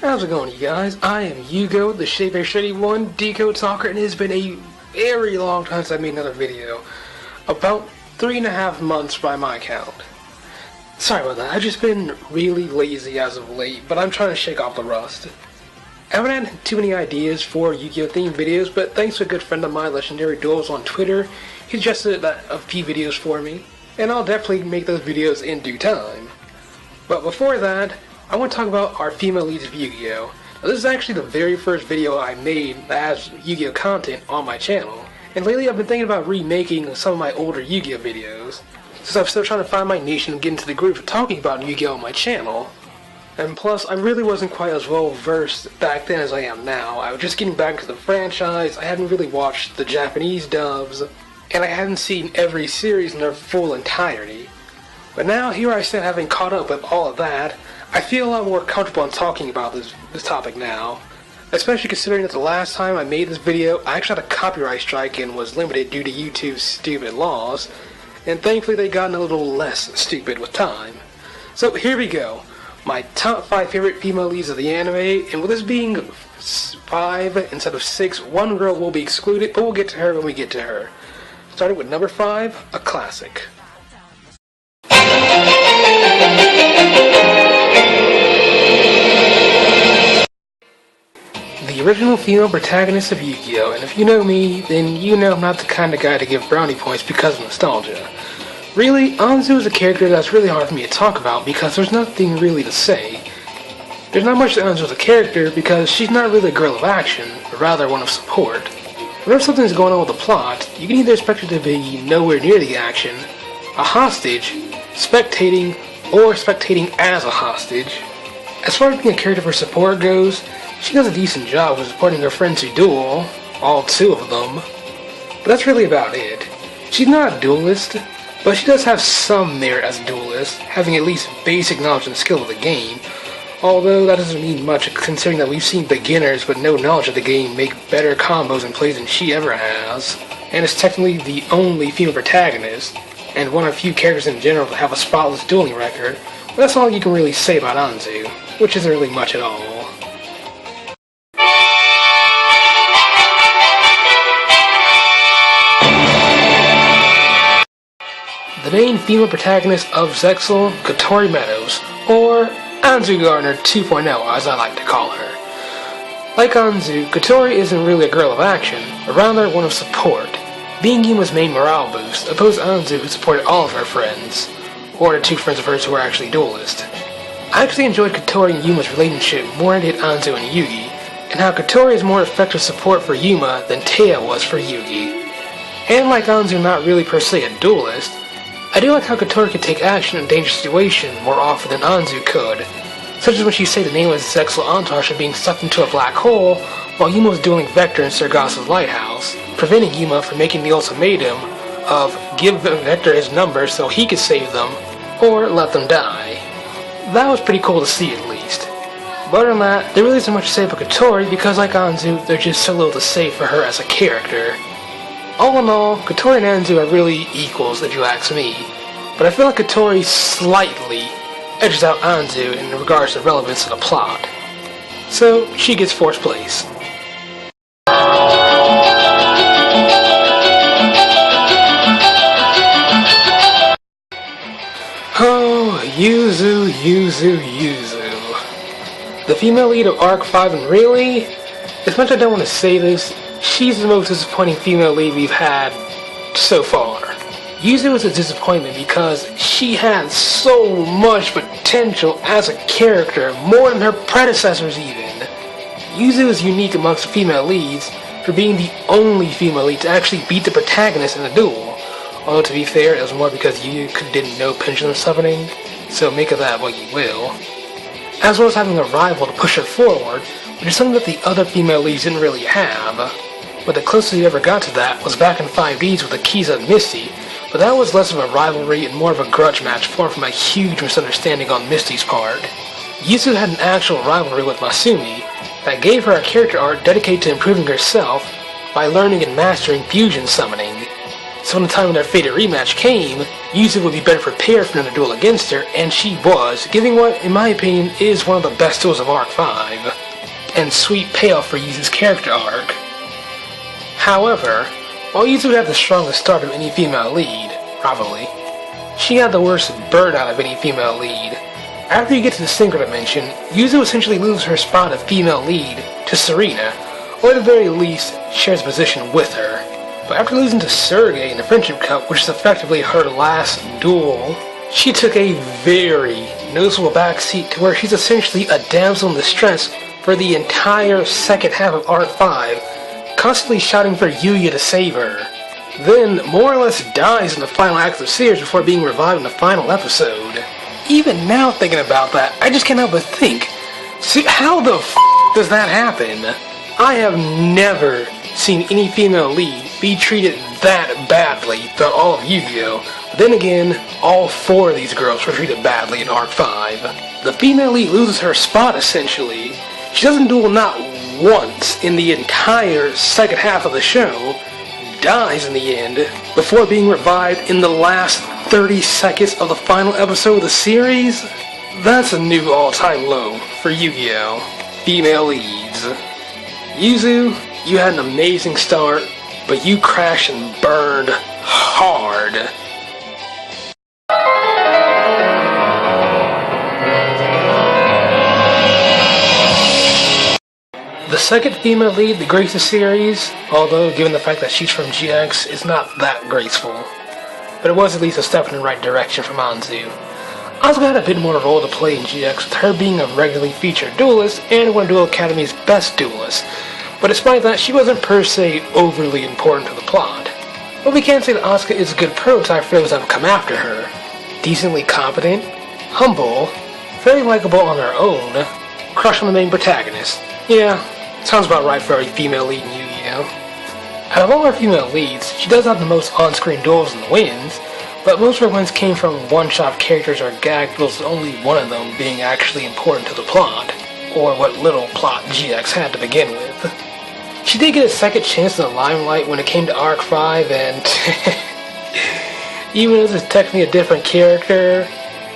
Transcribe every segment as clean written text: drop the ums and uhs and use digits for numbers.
How's it going, you guys? I am Hugo, the Shaper Shitty One, Decode Talker, and it has been a very long time since I made another video. About 3.5 months by my count. Sorry about that, I've just been really lazy as of late, but I'm trying to shake off the rust. I haven't had too many ideas for Yu-Gi-Oh! Themed videos, but thanks to a good friend of mine, Legendary Duels on Twitter, he suggested a few videos for me, and I'll definitely make those videos in due time. But before that, I want to talk about our female leads of Yu-Gi-Oh! Now, this is actually the very first video I made that has Yu-Gi-Oh! Content on my channel, and lately I've been thinking about remaking some of my older Yu-Gi-Oh! Videos, since I'm still trying to find my niche and get into the groove of talking about Yu-Gi-Oh! On my channel. And plus, I really wasn't quite as well versed back then as I am now. I was just getting back into the franchise, I hadn't really watched the Japanese dubs, and I hadn't seen every series in their full entirety. But now, here I stand having caught up with all of that, I feel a lot more comfortable in talking about this topic now. Especially considering that the last time I made this video, I actually had a copyright strike and was limited due to YouTube's stupid laws, and thankfully they've gotten a little less stupid with time. So here we go. My top 5 favorite female leads of the anime, and with this being 5 instead of 6, one girl will be excluded, but we'll get to her when we get to her. Starting with number 5, a classic. The original female protagonist of Yu-Gi-Oh! And if you know me, then you know I'm not the kind of guy to give brownie points because of nostalgia. Really, Anzu is a character that's really hard for me to talk about because there's nothing really to say. There's not much to Anzu as a character because she's not really a girl of action, but rather one of support. Whenever something's going on with the plot, you can either expect her to be nowhere near the action, a hostage, spectating, or spectating as a hostage. As far as being a character for support goes, she does a decent job of supporting her friends who duel, all 2 of them, but that's really about it. She's not a duelist, but she does have some merit as a duelist, having at least basic knowledge and skill of the game, although that doesn't mean much considering that we've seen beginners with no knowledge of the game make better combos and plays than she ever has, and is technically the only female protagonist, and one of few characters in general to have a spotless dueling record, but that's all you can really say about Anzu, which isn't really much at all. The main female protagonist of Zexal, Kotori Meadows, or Anzu Gardener 2.0 as I like to call her. Like Anzu, Kotori isn't really a girl of action, but rather one of support, being Yuma's main morale boost, opposed to Anzu who supported all of her friends, or the 2 friends of hers who were actually duelists. I actually enjoyed Kotori and Yuma's relationship more than I did Anzu and Yugi, and how Kotori is more effective support for Yuma than Taya was for Yugi. And like Anzu not really per se a duelist, I do like how Kotori could take action in a dangerous situation more often than Anzu could, such as when she saved the nameless Zexal entourage from being sucked into a black hole while Yuma was dueling Vector in Sargasso's lighthouse, preventing Yuma from making the ultimatum of give Vector his number so he could save them, or let them die. That was pretty cool to see at least. But other than that, there really isn't much to say about Kotori because like Anzu, there's just so little to say for her as a character. All in all, Kotori and Anzu are really equals if you ask me, but I feel like Kotori slightly edges out Anzu in regards to relevance to the plot. So, she gets 4th place. Oh, Yuzu. The female lead of Arc 5, and really, as much as I don't want to say this, she's the most disappointing female lead we've had so far. Yuzu was a disappointment because she had so much potential as a character, more than her predecessors even. Yuzu is unique amongst the female leads for being the only female lead to actually beat the protagonist in a duel. Although to be fair, it was more because Yuzu didn't know pendulum summoning, so make of that what you will. As well as having a rival to push her forward, which is something that the other female leads didn't really have. But the closest he ever got to that was back in 5Ds with Akiza and Misty, but that was less of a rivalry and more of a grudge match formed from a huge misunderstanding on Misty's part. Yuzu had an actual rivalry with Masumi that gave her a character arc dedicated to improving herself by learning and mastering fusion summoning. So when the time when their fated rematch came, Yuzu would be better prepared for another duel against her, and she was, giving what, in my opinion, is one of the best duels of Arc 5, and sweet payoff for Yuzu's character arc. However, while Yuzu would have the strongest start of any female lead, probably, she had the worst burnout of any female lead. After you get to the Synchro Dimension, Yuzu essentially loses her spot of female lead to Serena, or at the very least, shares position with her. But after losing to Sergei in the Friendship Cup, which is effectively her last duel, she took a very noticeable backseat to where she's essentially a damsel in distress for the entire second half of Arc 5, constantly shouting for Yuya to save her. Then, more or less dies in the final act of the series before being revived in the final episode. Even now thinking about that, I just can't help but think, see, how the f*** does that happen? I have never seen any female lead be treated that badly throughout all of Yu-Gi-Oh! Then again, all four of these girls were treated badly in Arc 5. The female lead loses her spot essentially. She doesn't duel not once in the entire second half of the show, dies in the end, before being revived in the last 30 seconds of the final episode of the series. That's a new all-time low for Yu-Gi-Oh! Female leads. Yuzu, you had an amazing start, but you crashed and burned hard. The second female lead, the Graces series, although given the fact that she's from GX, is not that graceful. But it was at least a step in the right direction from Anzu. Asuka had a bit more role to play in GX, with her being a regularly featured duelist and one of Duel Academy's best duelists. But despite that, she wasn't per se overly important to the plot. But we can say that Asuka is a good prototype for those that have come after her. Decently competent, humble, very likable on her own, crush on the main protagonist. Yeah, sounds about right for a female lead in Yu-Gi-Oh! Out of all her female leads, she does have the most on-screen duels and wins, but most of her wins came from one-shot characters or gag duels, with only one of them being actually important to the plot, or what little plot GX had to begin with. She did get a second chance in the limelight when it came to Arc 5, and even though it's technically a different character,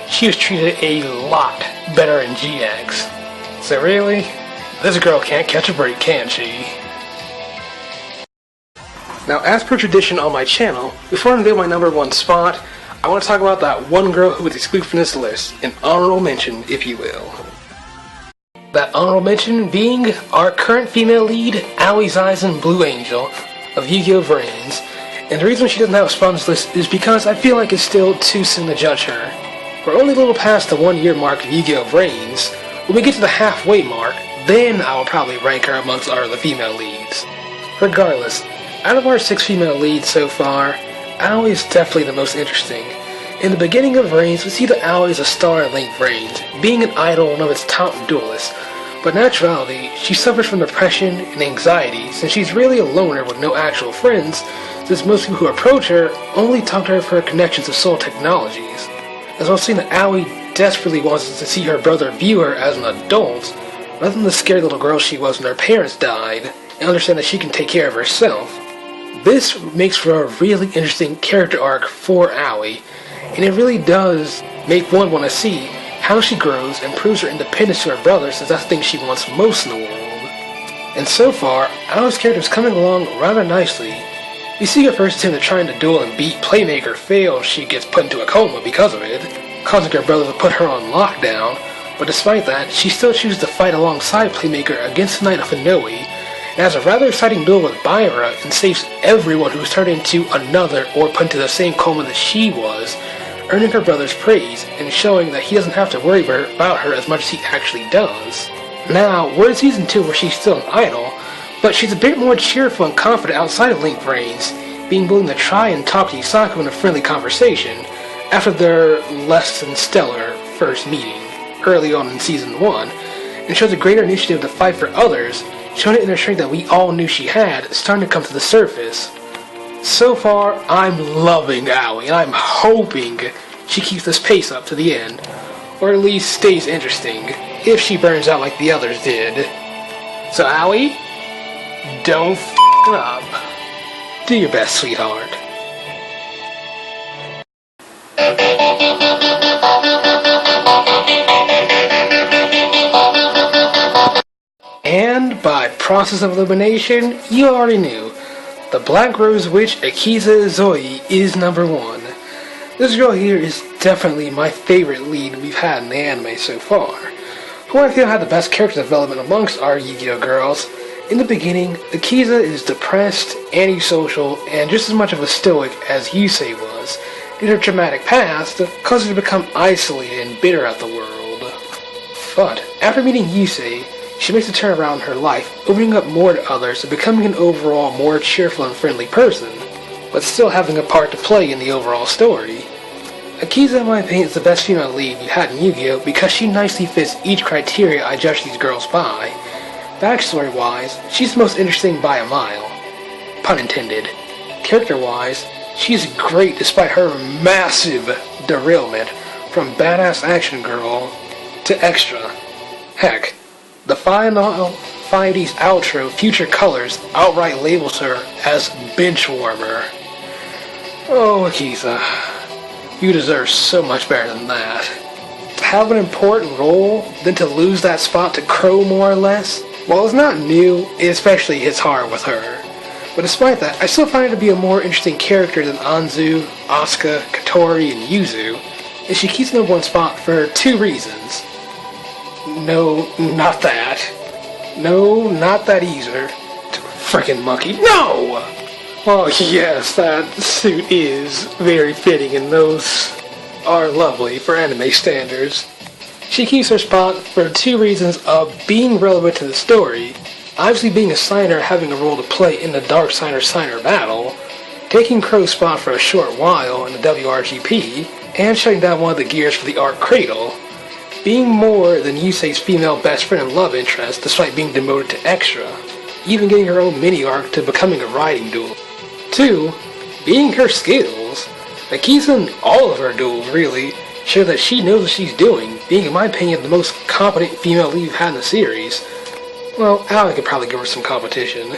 she was treated a lot better in GX. So really, this girl can't catch a break, can she? Now, as per tradition on my channel, before I unveil my number one spot, I want to talk about that one girl who was excluded from this list, an honorable mention, if you will. That honorable mention being our current female lead, Aoi Zaizen Blue Angel of Yu-Gi-Oh! Vrains, and the reason she doesn't have a spot on this list is because I feel like it's still too soon to judge her. We're only a little past the 1 year mark of Yu-Gi-Oh! Vrains. When we get to the halfway mark, then I will probably rank her amongst our other female leads. Regardless, out of our 6 female leads so far, Aoi is definitely the most interesting. In the beginning of Vrains, we see that Aoi is a star in Link Vrains, being an idol and one of its top duelists. But in actuality, she suffers from depression and anxiety since she's really a loner with no actual friends, since most people who approach her only talk to her for her connections to Soul Technologies. As well as seeing that Aoi desperately wants us to see her brother view her as an adult, rather than the scared little girl she was when her parents died, and understand that she can take care of herself. This makes for a really interesting character arc for Aoi, and it really does make one want to see how she grows and proves her independence to her brother, since that's the thing she wants most in the world. And so far, Aoi's character is coming along rather nicely. We see her first attempt at trying to duel and beat Playmaker fail. She gets put into a coma because of it, causing her brother to put her on lockdown, but despite that, she still chooses to fight alongside Playmaker against the Knight of Inoue, and has a rather exciting duel with Baira and saves everyone who's turned into another or put into the same coma that she was, earning her brother's praise and showing that he doesn't have to worry about her as much as he actually does. Now, we're in Season 2 where she's still an idol, but she's a bit more cheerful and confident outside of Link Vrains, being willing to try and talk to Yusaku in a friendly conversation after their less than stellar first meeting early on in Season 1, and shows a greater initiative to fight for others, showing it in her strength that we all knew she had, starting to come to the surface. So far, I'm loving Aoi, and I'm hoping she keeps this pace up to the end, or at least stays interesting, if she burns out like the others did. So Aoi, don't f*** up. Do your best, sweetheart. And by process of elimination, you already knew. The Black Rose Witch Akiza Zoe is number 1. This girl here is definitely my favorite lead we've had in the anime so far. Who I feel had the best character development amongst our Yu-Gi-Oh girls. In the beginning, Akiza is depressed, antisocial, and just as much of a stoic as Yusei was. In her traumatic past, caused her to become isolated and bitter at the world. But, after meeting Yusei, she makes a turn around in her life, opening up more to others and becoming an overall more cheerful and friendly person, but still having a part to play in the overall story. Akiza, in my opinion, is the best female lead we've had in Yu-Gi-Oh! Because she nicely fits each criteria I judge these girls by. Backstory-wise, she's the most interesting by a mile. Pun intended. Character-wise, she's great despite her massive derailment from badass action girl to extra. Heck, the final 5D's outro, Future Colors, outright labels her as bench warmer. Oh, Akiza, you deserve so much better than that. To have an important role, then to lose that spot to Crow more or less? While it's not new, it especially hits hard with her. But despite that, I still find her to be a more interesting character than Anzu, Asuka, Kotori, and Yuzu, and she keeps the number 1 spot for 2 reasons. No, not that. No, not that either. Frickin' monkey. No! Oh yes, that suit is very fitting and those are lovely for anime standards. She keeps her spot for 2 reasons of being relevant to the story, obviously being a signer having a role to play in the Dark Signer-Signer battle, taking Crow's spot for a short while in the WRGP, and shutting down one of the gears for the Arc Cradle, being more than Yusei's female best friend and love interest despite being demoted to extra, even getting her own mini-arc to becoming a riding duel. 2, being her skills. Akiza in all of her duels, really, show that she knows what she's doing, being in my opinion the most competent female lead we've had in the series. Well, Aoi could probably give her some competition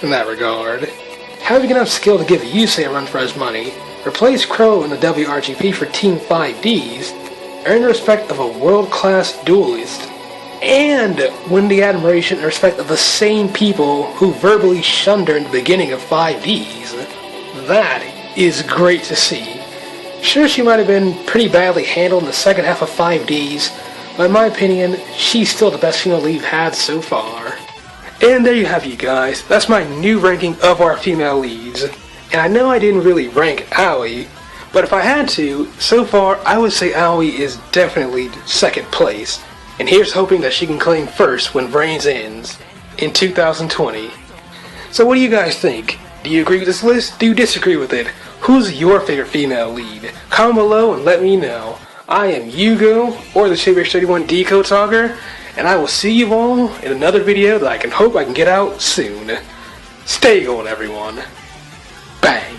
in that regard. Having enough skill to give Yusei a run for his money, replace Crow in the WRGP for Team 5Ds, earn the respect of a world-class duelist, and win the admiration and respect of the same people who verbally shunned her in the beginning of 5Ds. That is great to see. Sure, she might have been pretty badly handled in the second half of 5Ds, but in my opinion, she's still the best female lead we've had so far. And there you have you guys. That's my new ranking of our female leads. And I know I didn't really rank Aoi, but if I had to, so far I would say Aoi is definitely second place. And here's hoping that she can claim first when Brains ends in 2020. So what do you guys think? Do you agree with this list? Do you disagree with it? Who's your favorite female lead? Comment below and let me know. I am Yugo, or the Shaver31 Decode Talker, and I will see you all in another video that I hope I can get out soon. Stay gold, everyone. Bang.